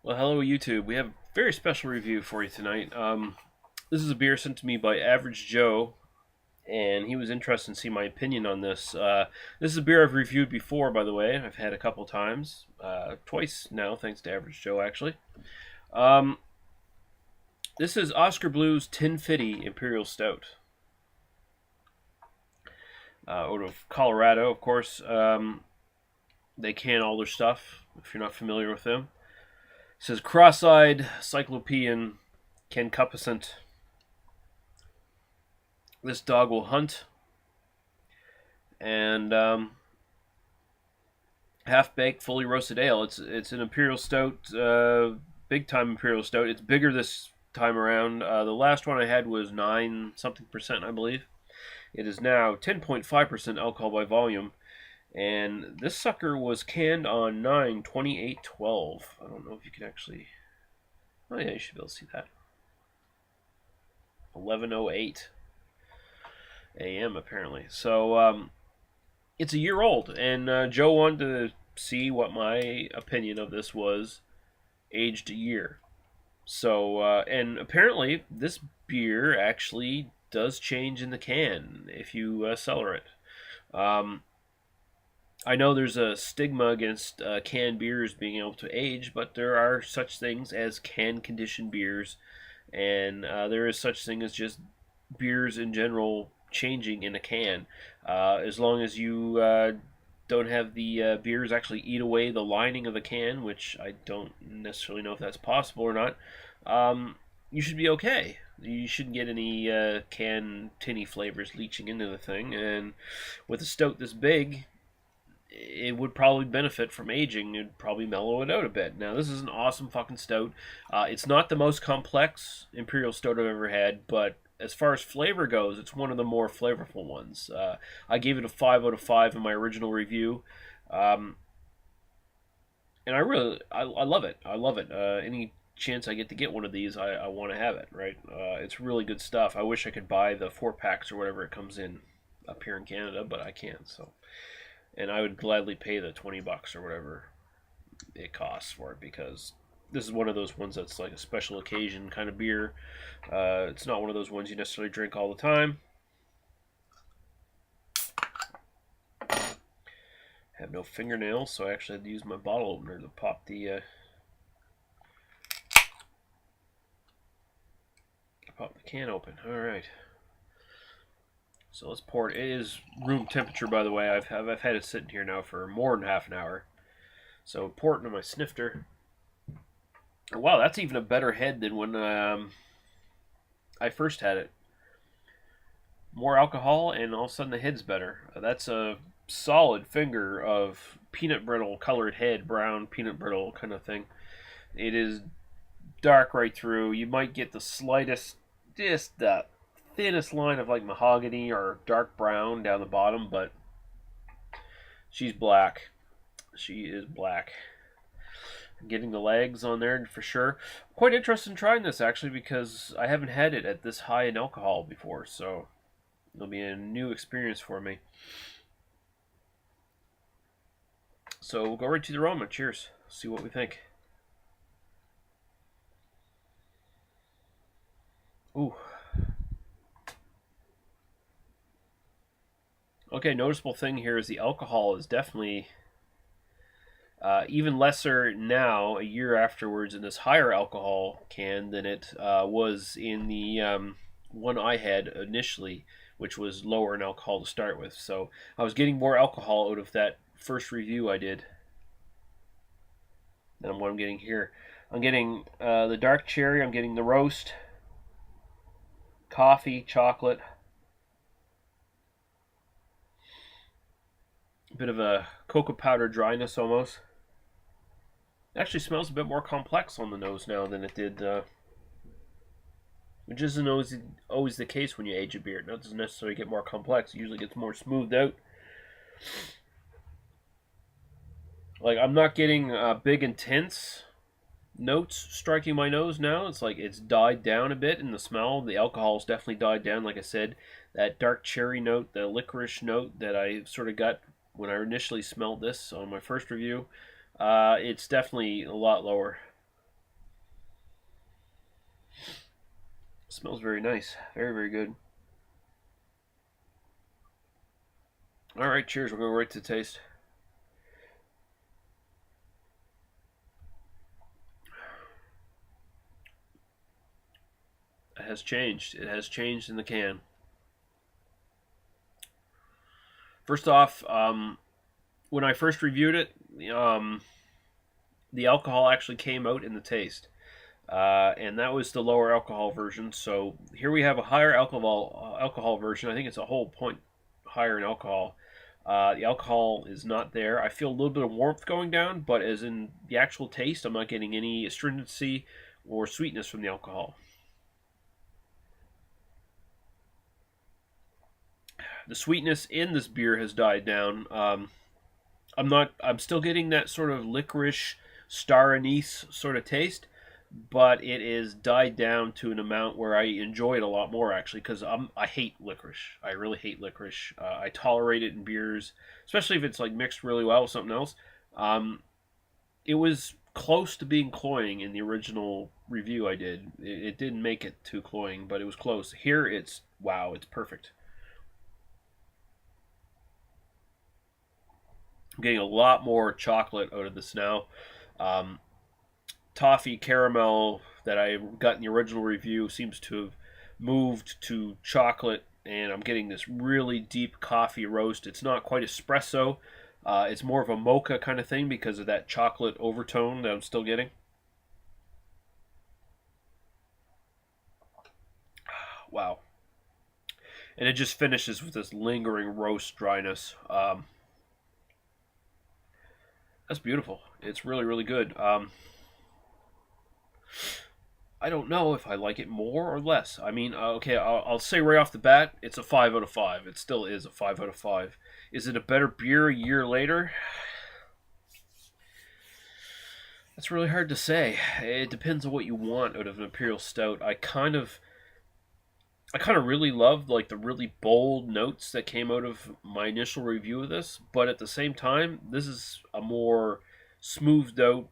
Well, hello YouTube. We have a very special review for you tonight. This is a beer sent to me by Average Joe, and he was interested in seeing my opinion on this. This is a beer I've reviewed before, by the way. I've had a couple times, twice now, thanks to Average Joe, actually. Um, this is Oskar Blues Tin Fidy Imperial Stout, out of Colorado, of course. They can all their stuff, if you're not familiar with them. It says cross-eyed cyclopean concupiscent. This dog will hunt. And half-baked, fully roasted ale. It's an imperial stout, big time imperial stout. It's bigger this time around. The last one I had was 9 something percent, I believe. It is now 10.5% alcohol by volume. And this sucker was canned on 9/28/12. I don't know if you can actually. Oh yeah, you should be able to see that. 11:08 a.m. apparently. So it's a year old, and Joe wanted to see what my opinion of this was, aged a year. So and apparently this beer actually does change in the can if you cellar it. Um, I know there's a stigma against canned beers being able to age, but there are such things as can conditioned beers, and there is such thing as just beers in general changing in a can. As long as you don't have the beers actually eat away the lining of the can, which I don't necessarily know if that's possible or not, you should be okay. You shouldn't get any can tinny flavors leaching into the thing, and with a stout this big, it would probably benefit from aging. It'd probably mellow it out a bit. Now, this is an awesome fucking stout. It's not the most complex Imperial Stout I've ever had, but as far as flavor goes, it's one of the more flavorful ones. I gave it a 5 out of 5 in my original review. Um, and I love it. I love it. Any chance I get to get one of these, I want to have it, right? It's really good stuff. I wish I could buy the 4 packs or whatever it comes in up here in Canada, but I can't, so. And I would gladly pay the $20 or whatever it costs for it, because this is one of those ones that's like a special occasion kind of beer. It's not one of those ones you necessarily drink all the time. Have no fingernails, so I actually had to use my bottle opener to pop the can open. All right. So let's pour it. It is room temperature, by the way. I've had it sitting here now for more than half an hour. So pour it into my snifter. Wow, that's even a better head than when I first had it. More alcohol, and all of a sudden the head's better. That's a solid finger of peanut brittle colored head, brown peanut brittle kind of thing. It is dark right through. You might get the slightest, just the thinnest line of like mahogany or dark brown down the bottom, but she's black. She is black. Getting the legs on there for sure. Quite interested in trying this actually, because I haven't had it at this high in alcohol before, so it'll be a new experience for me. So we'll go right to the aroma. Cheers. See what we think. Ooh. Okay, noticeable thing here is the alcohol is definitely even lesser now, a year afterwards, in this higher alcohol can than it was in the one I had initially, which was lower in alcohol to start with. So I was getting more alcohol out of that first review I did than what I'm getting here. I'm getting the dark cherry, I'm getting the roast, coffee, chocolate, a bit of a cocoa powder dryness almost. It actually smells a bit more complex on the nose now than it did, which isn't always the case when you age a beer. It doesn't necessarily get more complex. It usually gets more smoothed out. Like, I'm not getting big, intense notes striking my nose now. It's like it's died down a bit in the smell. The alcohol's definitely died down. Like I said, that dark cherry note, the licorice note that I sort of got when I initially smelled this on my first review, it's definitely a lot lower. smells very nice. Very, very good. All right, cheers. We'll go right to taste. It has changed. It has changed in the can. First off, when I first reviewed it, the alcohol actually came out in the taste. And that was the lower alcohol version. So here we have a higher alcohol version. I think it's a whole point higher in alcohol. The alcohol is not there. I feel a little bit of warmth going down, but as in the actual taste, I'm not getting any astringency or sweetness from the alcohol. The sweetness in this beer has died down. I'm still getting that sort of licorice star anise sort of taste, but it is died down to an amount where I enjoy it a lot more actually because I hate licorice. I really hate licorice. I tolerate it in beers, especially if it's like mixed really well with something else. It was close to being cloying in the original review I did. It didn't make it too cloying, but it was close. Here it's wow, it's perfect. I'm getting a lot more chocolate out of this now. Um, Toffee caramel that I got in the original review seems to have moved to chocolate, and I'm getting this really deep coffee roast. It's not quite espresso. It's more of a mocha kind of thing because of that chocolate overtone that I'm still getting. Wow. And it just finishes with this lingering roast dryness. That's beautiful. It's really, really good. I don't know if I like it more or less. I mean, okay, I'll say right off the bat, it's a 5 out of 5. It still is a 5 out of 5. Is it a better beer a year later? That's really hard to say. It depends on what you want out of an imperial stout. I kind of really loved like the really bold notes that came out of my initial review of this, but at the same time, this is a more smoothed out,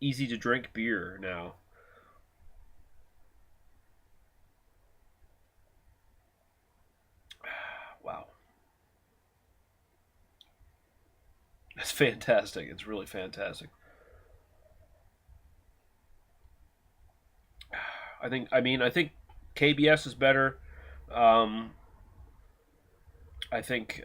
easy to drink beer now. Wow. It's fantastic. It's really fantastic. I think KBS is better. Um, I think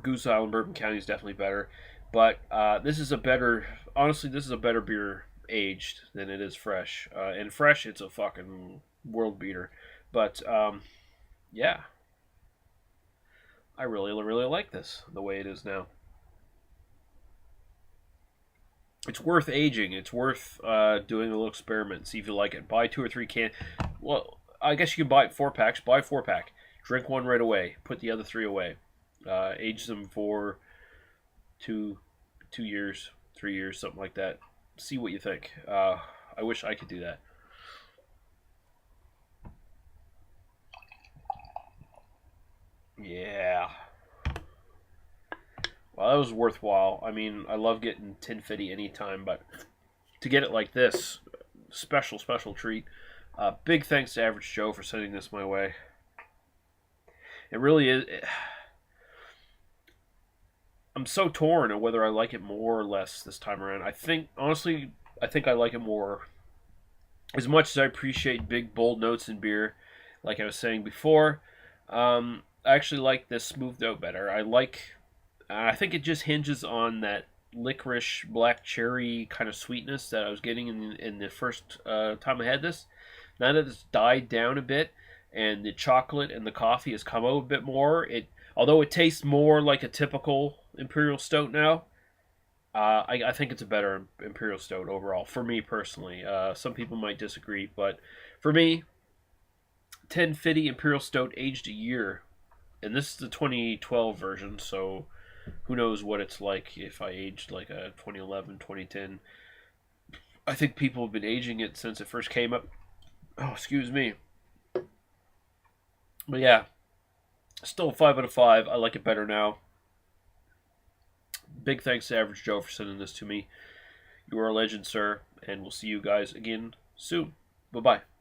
Goose Island, Bourbon County is definitely better. But this is a better, honestly, this is a better beer aged than it is fresh. And fresh, it's a fucking world beater. But yeah, I really, really like this the way it is now. It's worth aging. It's worth doing a little experiment. See if you like it. Buy 2 or 3 cans. Well, I guess you can buy 4 packs. Buy a 4 pack. Drink one right away. Put the other three away. Age them for two, 2 years, 3 years, something like that. See what you think. I wish I could do that. Yeah. Well, that was worthwhile. I mean, I love getting tin fitty anytime, but to get it like this, special, special treat. Big thanks to Average Joe for sending this my way. It really is. I'm so torn on whether I like it more or less this time around. Honestly, I think I like it more. As much as I appreciate big, bold notes in beer, like I was saying before, I actually like this smoothed out better. I think it just hinges on that licorice black cherry kind of sweetness that I was getting in the first time I had this. Now that it's died down a bit and the chocolate and the coffee has come out a bit more, although it tastes more like a typical imperial stout now, I think it's a better imperial stout overall for me personally. Some people might disagree, but for me, 1050 imperial stout aged a year, and this is the 2012 version, so who knows what it's like if I aged like a 2011, 2010. I think people have been aging it since it first came up. Oh, excuse me. But yeah, still a 5 out of 5. I like it better now. Big thanks to Average Joe for sending this to me. You are a legend, sir, and we'll see you guys again soon. Bye bye.